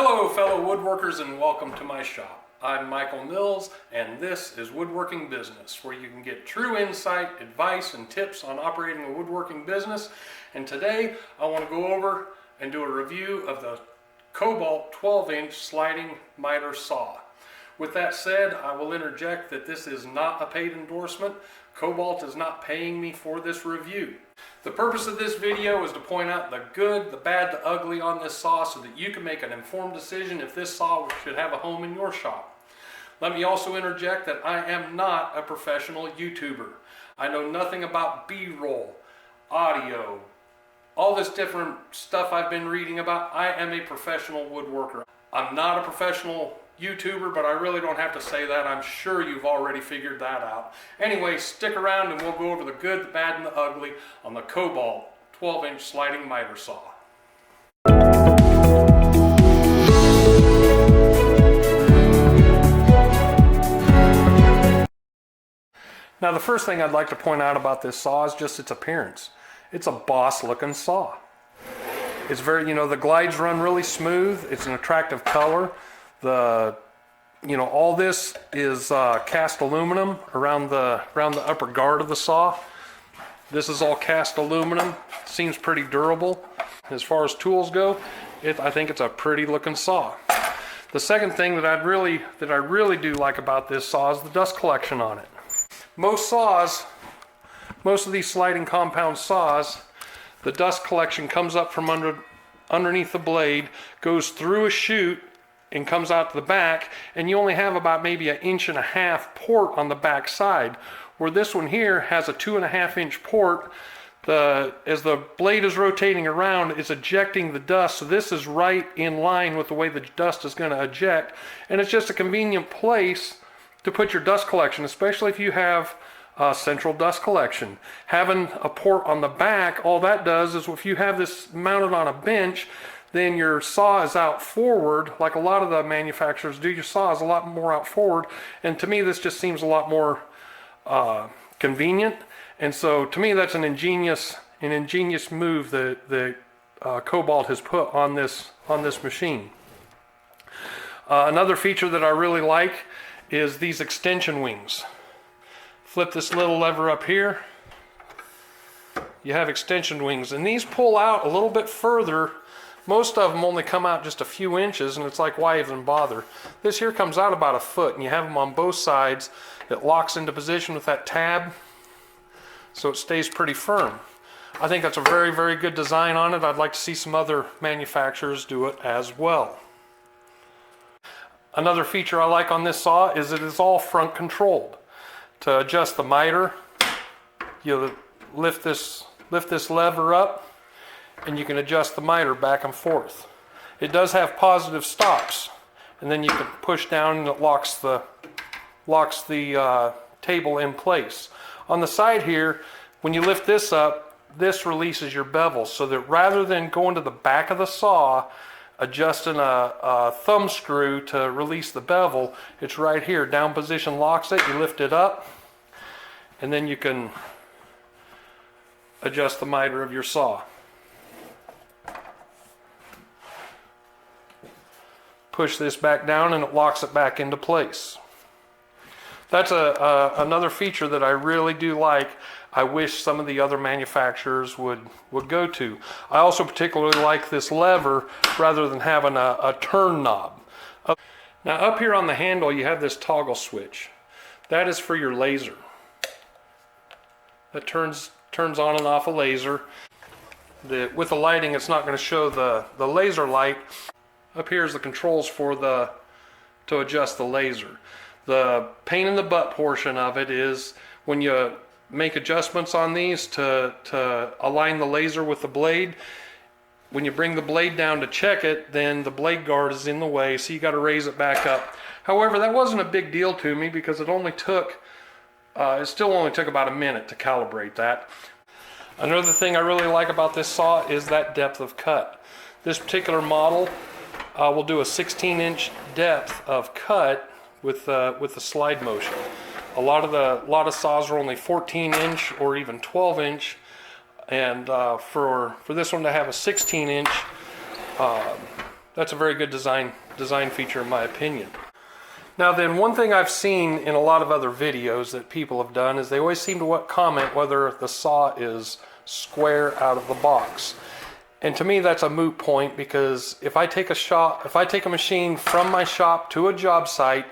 Hello fellow woodworkers and welcome to my shop. I'm Michael Mills and this is Woodworking Business, where you can get true insight, advice, and tips on operating a woodworking business. And today I want to go over and do a review of the Kobalt 12-inch sliding miter saw. With that said, I will interject that this is not a paid endorsement. Kobalt is not paying me for this review. The purpose of this video is to point out the good, the bad, the ugly on this saw so that you can make an informed decision if this saw should have a home in your shop. Let me also interject that I am not a professional YouTuber. I know nothing about B-roll, audio, all this different stuff I've been reading about. I am a professional woodworker. I'm not a professional YouTuber, but I really don't have to say that. I'm sure you've already figured that out. Anyway, stick around and we'll go over the good, the bad, and the ugly on the Kobalt 12-inch sliding miter saw. Now, the first thing I'd like to point out about this saw is just its appearance. It's a boss-looking saw. It's very, the glides run really smooth. It's an attractive color. All this is cast aluminum around the upper guard of the saw. This is all cast aluminum. Seems pretty durable. As far as tools go, I think it's a pretty looking saw. The second thing that I really do like about this saw is the dust collection on it. Most of these sliding compound saws, the dust collection comes up from underneath the blade, goes through a chute, and comes out to the back, and you only have about maybe 1.5 inch port on the back side, where this one here has a 2.5 inch port. As the blade is rotating around, it's ejecting the dust, so this is right in line with the way the dust is going to eject, and it's just a convenient place to put your dust collection, especially if you have central dust collection. Having a port on the back, all that does is if you have this mounted on a bench, then your saw is out forward, like a lot of the manufacturers do. Your saw is a lot more out forward, and to me this just seems a lot more convenient. And so to me that's an ingenious move that Kobalt has put on this machine. Another feature that I really like is these extension wings. Flip this little lever up here. You have extension wings, and these pull out a little bit further. Most of them only come out just a few inches, and it's like, why even bother? This here comes out about 1 foot, and you have them on both sides. It locks into position with that tab, so it stays pretty firm. I think that's a very, very good design on it. I'd like to see some other manufacturers do it as well. Another feature I like on this saw is it is all front controlled. To adjust the miter, you lift this lever up, and you can adjust the miter back and forth. It does have positive stops, and then you can push down and it locks the table in place. On the side here, when you lift this up, this releases your bevel, so that rather than going to the back of the saw, adjusting a thumb screw to release the bevel, it's right here. Down position locks it, you lift it up, and then you can adjust the miter of your saw. Push this back down and it locks it back into place. That's another feature that I really do like. I wish some of the other manufacturers would go to. I also particularly like this lever rather than having a turn knob. Now up here on the handle you have this toggle switch. That is for your laser. That turns on and off a laser. With the lighting it's not going to show the laser light. Up here is the controls to adjust the laser. The pain in the butt portion of it is when you make adjustments on these to align the laser with the blade. When you bring the blade down to check it, then the blade guard is in the way, so you got to raise it back up. However, that wasn't a big deal to me because it still only took about a minute to calibrate that. Another thing I really like about this saw is that depth of cut. This particular model will do a 16-inch depth of cut with the slide motion. A lot of saws are only 14-inch or even 12-inch, and for this one to have a 16-inch that's a very good design feature in my opinion. Now then, one thing I've seen in a lot of other videos that people have done is they always seem to comment whether the saw is square out of the box. And to me that's a moot point, because if I take a machine from my shop to a job site,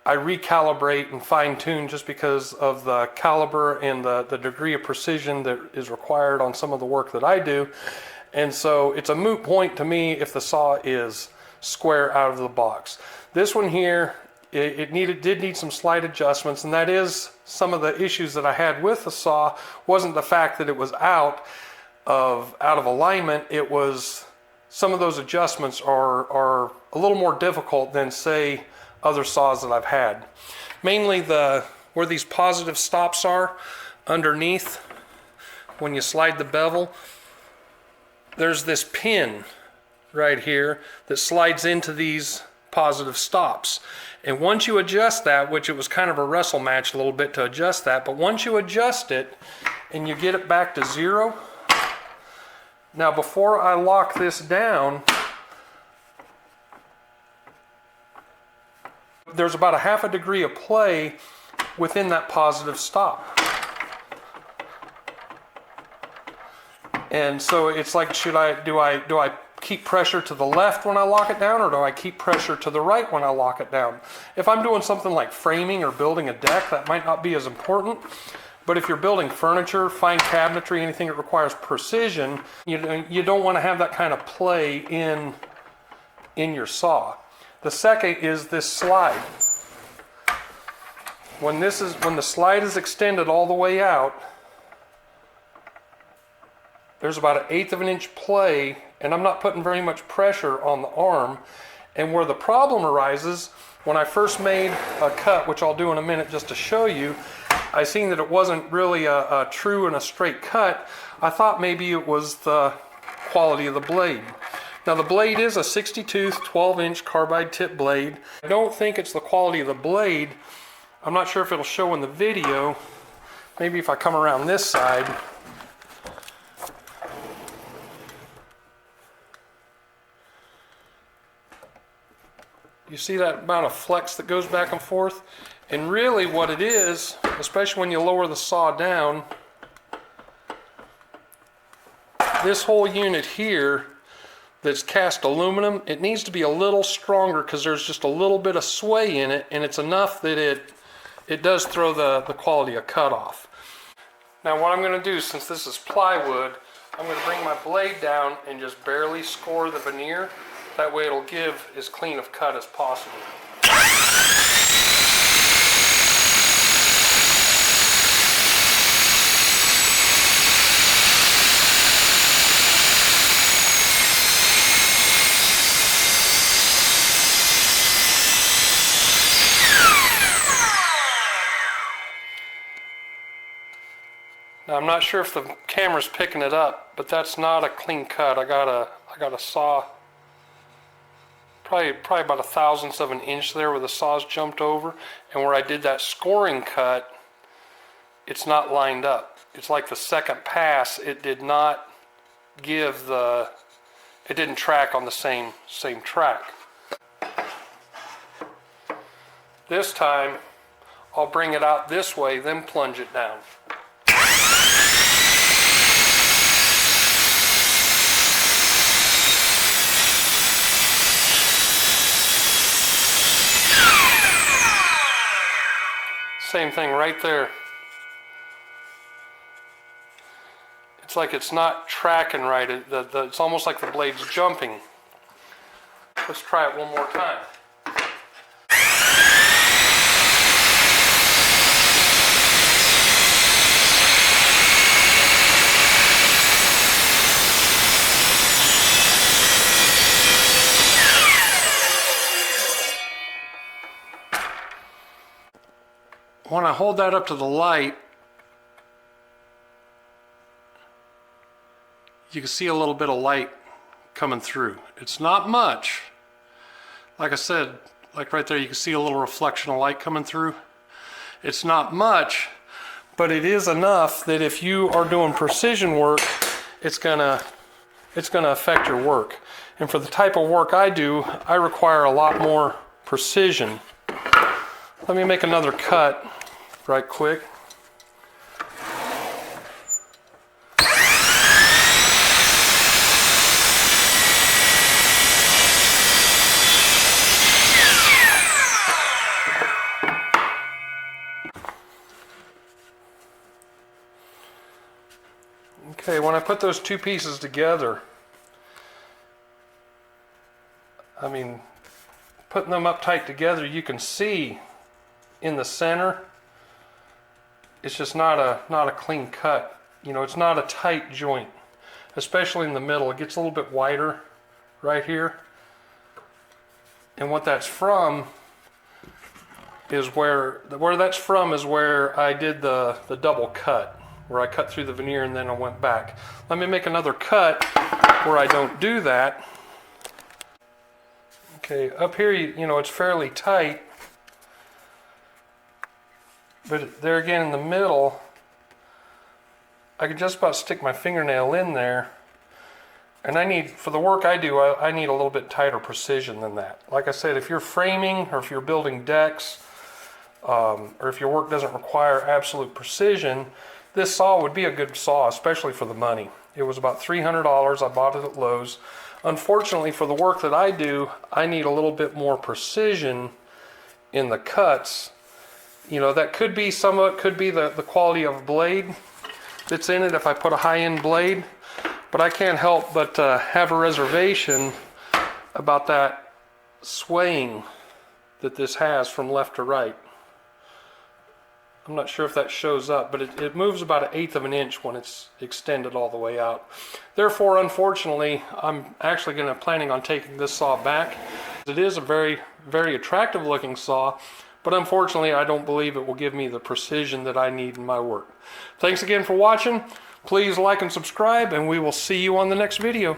I recalibrate and fine tune just because of the caliber and the degree of precision that is required on some of the work that I do. And so it's a moot point to me if the saw is square out of the box. This one here, it did need some slight adjustments, and that is some of the issues that I had with the saw wasn't the fact that it was out of alignment. It was some of those adjustments are a little more difficult than, say, other saws that I've had. Mainly where these positive stops are underneath when you slide the bevel, there's this pin right here that slides into these positive stops. And once you adjust that, which it was kind of a wrestle match a little bit to adjust that, but once you adjust it and you get it back to 0, now before I lock this down, there's about a ½ degree of play within that positive stop. And so it's like, do I keep pressure to the left when I lock it down, or do I keep pressure to the right when I lock it down? If I'm doing something like framing or building a deck, that might not be as important. But if you're building furniture, fine cabinetry, anything that requires precision, you don't want to have that kind of play in your saw. The second is this slide. When the slide is extended all the way out, there's about 1/8 of an inch play, and I'm not putting very much pressure on the arm. And where the problem arises, when I first made a cut, which I'll do in a minute just to show you, I seen that it wasn't really a true and a straight cut. I thought maybe it was the quality of the blade. Now the blade is a 60-tooth, 12-inch carbide tip blade. I don't think it's the quality of the blade. I'm not sure if it'll show in the video. Maybe if I come around this side. You see that amount of flex that goes back and forth? And really what it is, especially when you lower the saw down, this whole unit here that's cast aluminum, it needs to be a little stronger because there's just a little bit of sway in it, and it's enough that it does throw the quality of cut off. Now what I'm going to do, since this is plywood, I'm going to bring my blade down and just barely score the veneer. That way it'll give as clean of cut as possible. Now I'm not sure if the camera's picking it up, but that's not a clean cut. I got a saw probably about 1/1000th of an inch there where the saw's jumped over, and where I did that scoring cut, it's not lined up. It's like the second pass, it did not give it didn't track on the same track. This time I'll bring it out this way, then plunge it down. Same thing right there. It's like it's not tracking right. It's almost like the blade's jumping. Let's try it one more time. When I hold that up to the light, you can see a little bit of light coming through. It's not much. Like I said, like right there, you can see a little reflection of light coming through. It's not much, but it is enough that if you are doing precision work, it's gonna affect your work. And for the type of work I do, I require a lot more precision. Let me make another cut right quick. Okay, when I put those two pieces together, I mean, putting them up tight together, you can see in the center, it's just not a clean cut. You know, it's not a tight joint, especially in the middle. It gets a little bit wider right here. And what that's from is where I did the double cut, where I cut through the veneer and then I went back. Let me make another cut where I don't do that. Okay, up here, you know, it's fairly tight, but there again in the middle, I can just about stick my fingernail in there, and for the work I do, I need a little bit tighter precision than that. Like I said, if you're framing or if you're building decks, or if your work doesn't require absolute precision, this saw would be a good saw, especially for the money. It was about $300. I bought it at Lowe's. Unfortunately, for the work that I do, I need a little bit more precision in the cuts. You know, that could be, some of it could be the quality of blade that's in it if I put a high-end blade, but I can't help but have a reservation about that swaying that this has from left to right. I'm not sure if that shows up, but it moves about 1/8 of an inch when it's extended all the way out. Therefore, unfortunately, I'm actually planning on taking this saw back. It is a very, very attractive looking saw, but unfortunately, I don't believe it will give me the precision that I need in my work. Thanks again for watching. Please like and subscribe, and we will see you on the next video.